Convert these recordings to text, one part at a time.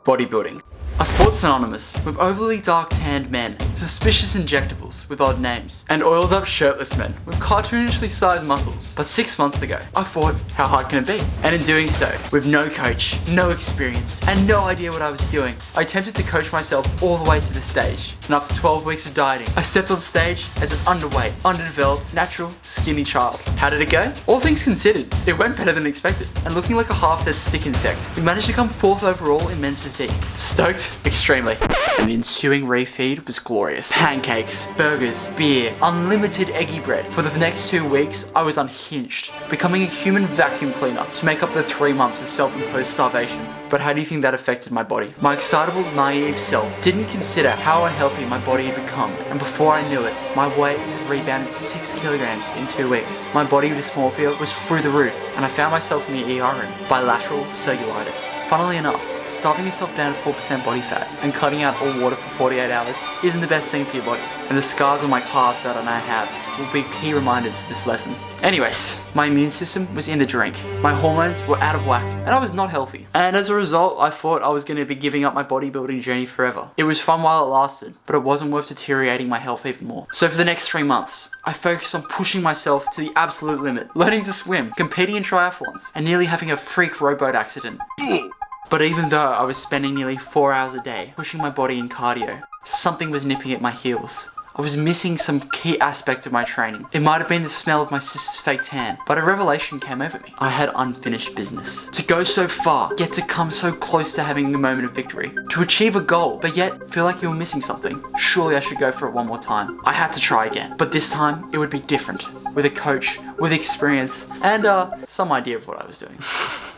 Bodybuilding. A sport synonymous with overly dark-tanned men, suspicious injectables with odd names, and oiled-up shirtless men with cartoonishly sized muscles. But 6 months ago, I thought, how hard can it be? And in doing so, with no coach, no experience, and no idea what I was doing, I attempted to coach myself all the way to the stage. And after 12 weeks of dieting, I stepped on stage as an underweight, underdeveloped, natural, skinny child. How did it go? All things considered, it went better than expected. And looking like a half-dead stick insect, we managed to come 4th overall in men's physique. Stoked? Extremely. And the ensuing refeed was glorious. Pancakes, burgers, beer, unlimited eggy bread. For the next 2 weeks, I was unhinged, becoming a human vacuum cleaner to make up the 3 months of self-imposed starvation. But how do you think that affected my body? My excitable, naive self didn't consider how unhealthy my body had become, and before I knew it, my weight had rebounded 6 kilograms in 2 weeks. My body dysmorphia was through the roof, and I found myself in the ER room. Bilateral cellulitis. Funnily enough, starving yourself down to 4% body fat and cutting out all water for 48 hours isn't the best thing for your body. And the scars on my calves that I now have will be key reminders of this lesson. Anyways, my immune system was in the drink. My hormones were out of whack, and I was not healthy. And as a result, I thought I was going to be giving up my bodybuilding journey forever. It was fun while it lasted, but it wasn't worth deteriorating my health even more. So for the next 3 months, I focused on pushing myself to the absolute limit, learning to swim, competing in triathlons, and nearly having a freak rowboat accident. But even though I was spending nearly 4 hours a day pushing my body in cardio, something was nipping at my heels. I was missing some key aspect of my training. It might have been the smell of my sister's fake tan, but a revelation came over me. I had unfinished business. To go so far, yet to come so close to having a moment of victory. To achieve a goal, but yet feel like you were missing something. Surely I should go for it one more time. I had to try again, but this time it would be different. With a coach, with experience, and some idea of what I was doing.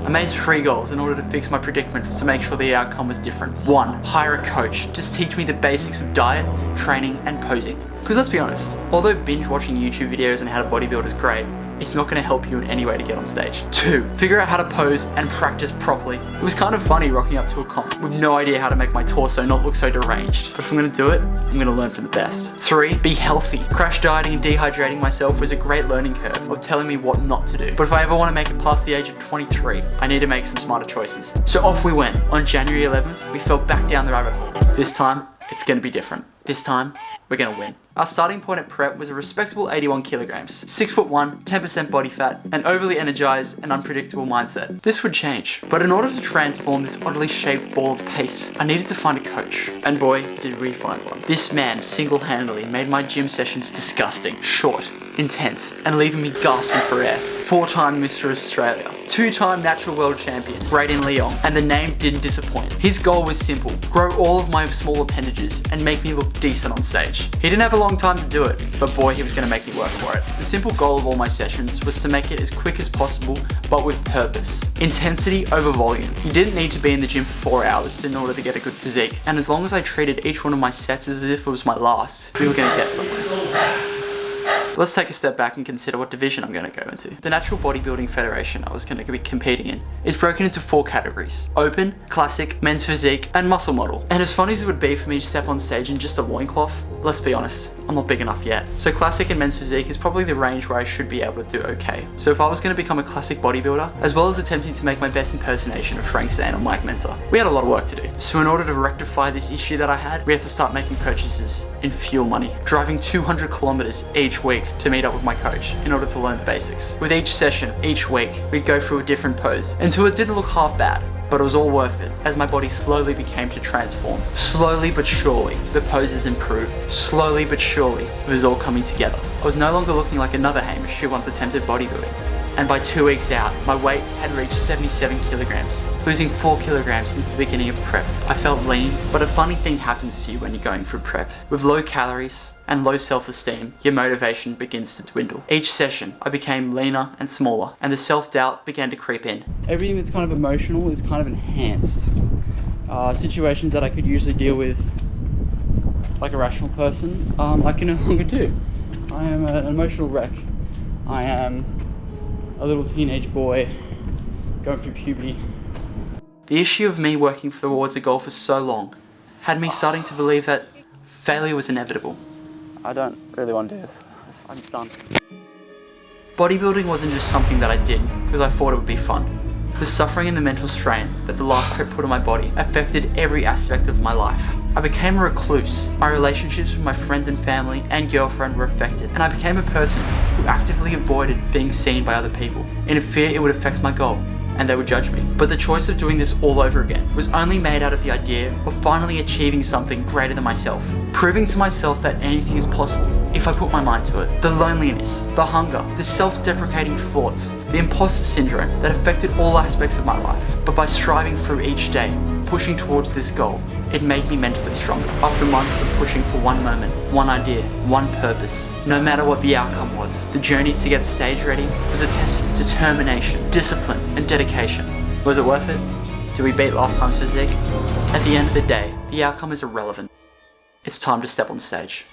I made 3 goals in order to fix my predicament to make sure the outcome was different. 1. Hire a coach. Just teach me the basics of diet, training, and posing. Because let's be honest, although binge watching YouTube videos on how to bodybuild is great, it's not going to help you in any way to get on stage. 2. Figure out how to pose and practice properly. It was kind of funny rocking up to a comp with no idea how to make my torso not look so deranged. But if I'm going to do it, I'm going to learn from the best. 3. Be healthy. Crash dieting and dehydrating myself was a great learning curve of telling me what not to do. But if I ever want to make it past the age of 23, I need to make some smarter choices. So off we went. On January 11th, we fell back down the rabbit hole. This time, it's going to be different. This time, we're going to win. Our starting point at prep was a respectable 81 kilograms, 6'1", 10% body fat, an overly energized and unpredictable mindset. This would change, but in order to transform this oddly shaped ball of paste, I needed to find a coach. And boy, did we find one. This man single-handedly made my gym sessions disgusting, short, intense, and leaving me gasping for air. 4-time Mr. Australia, 2-time natural world champion, great in Lyon, and the name didn't disappoint. His goal was simple: grow all of my small appendages and make me look decent on stage. He didn't have a long time to do it, but boy, he was going to make me work for it. The simple goal of all my sessions was to make it as quick as possible, but with purpose. Intensity over volume. You didn't need to be in the gym for 4 hours in order to get a good physique, and as long as I treated each one of my sets as if it was my last, we were going to get somewhere. Let's take a step back and consider what division I'm going to go into. The Natural Bodybuilding Federation I was going to be competing in is broken into 4 categories: open, classic, men's physique, and muscle model. And as funny as it would be for me to step on stage in just a loincloth, let's be honest, I'm not big enough yet. So classic and men's physique is probably the range where I should be able to do okay. So if I was going to become a classic bodybuilder, as well as attempting to make my best impersonation of Frank Zane or Mike Mentor, we had a lot of work to do. So in order to rectify this issue that I had, we had to start making purchases in fuel money, driving 200 kilometers each week to meet up with my coach in order to learn the basics. With each session, each week, we'd go through a different pose until it didn't look half bad. But it was all worth it as my body slowly began to transform. Slowly but surely, the poses improved. Slowly but surely, it was all coming together. I was no longer looking like another Hamish who once attempted bodybuilding. And by 2 weeks out, my weight had reached 77 kilograms, losing 4 kilograms since the beginning of prep. I felt lean, but a funny thing happens to you when you're going through prep. With low calories and low self-esteem, your motivation begins to dwindle. Each session, I became leaner and smaller, and the self-doubt began to creep in. Everything that's kind of emotional is kind of enhanced. Situations that I could usually deal with like a rational person, I can no longer do. I am an emotional wreck. I am a little teenage boy going through puberty. The issue of me working towards a goal for so long had me starting to believe that failure was inevitable. I don't really want to do this. I'm done. Bodybuilding wasn't just something that I did because I thought it would be fun. The suffering and the mental strain that the last prep put on my body affected every aspect of my life. I became a recluse. My relationships with my friends and family and girlfriend were affected, and I became a person who actively avoided being seen by other people, in fear it would affect my goal, and they would judge me. But the choice of doing this all over again was only made out of the idea of finally achieving something greater than myself, proving to myself that anything is possible if I put my mind to it. The loneliness, the hunger, the self-deprecating thoughts, the imposter syndrome that affected all aspects of my life. But by striving through each day, pushing towards this goal, it made me mentally stronger. After months of pushing for one moment, one idea, one purpose, no matter what the outcome was, the journey to get stage ready was a test of determination, discipline, and dedication. Was it worth it? Did we beat last time's physique? At the end of the day, the outcome is irrelevant. It's time to step on stage.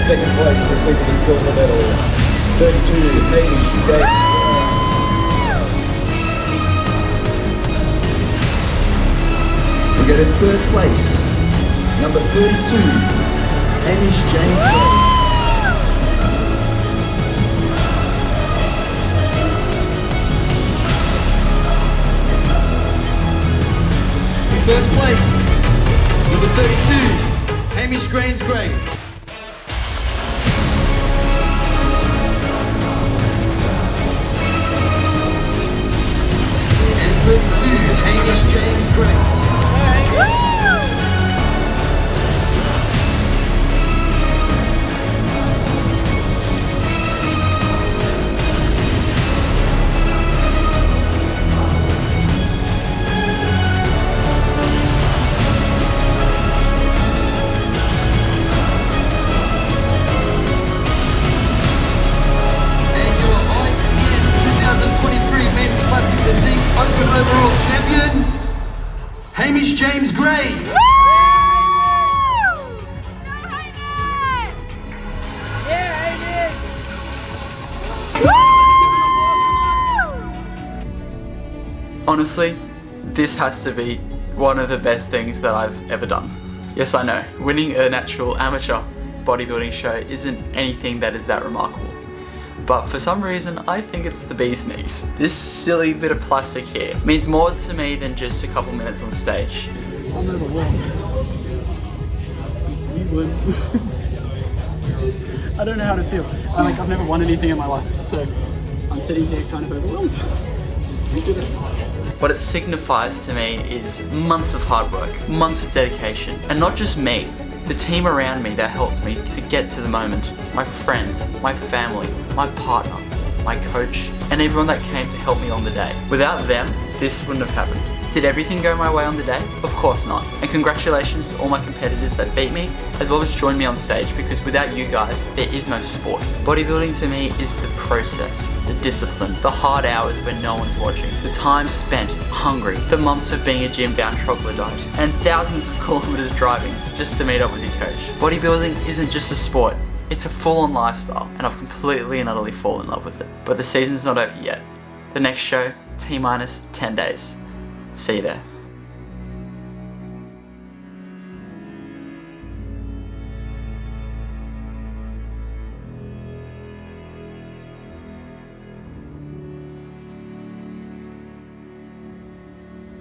Second place, receiving the silver medal, 32, Hamish, James. We go to third place, number 32, Hamish, James. First place, number 32, Hamish Grainsgrave. Hamish James Gray. Open overall champion, Hamish James Gray. Honestly, this has to be one of the best things that I've ever done. Yes, I know, winning an actual amateur bodybuilding show isn't anything that is that remarkable. But for some reason, I think it's the bee's knees. This silly bit of plastic here means more to me than just a couple minutes on stage. I'll never win. We win. I don't know how to feel. I've never won anything in my life, so I'm sitting here kind of overwhelmed. What it signifies to me is months of hard work, months of dedication, and not just me, the team around me that helps me to get to the moment, my friends, my family, my partner, my coach, and everyone that came to help me on the day. Without them, this wouldn't have happened. Did everything go my way on the day? Of course not. And congratulations to all my competitors that beat me, as well as joined me on stage, because without you guys, there is no sport. Bodybuilding to me is the process, the discipline, the hard hours when no one's watching, the time spent hungry, the months of being a gym-bound troglodyte, and thousands of kilometers driving just to meet up with your coach. Bodybuilding isn't just a sport, it's a full-on lifestyle, and I've completely and utterly fallen in love with it. But the season's not over yet. The next show, T-minus 10 days. See you there.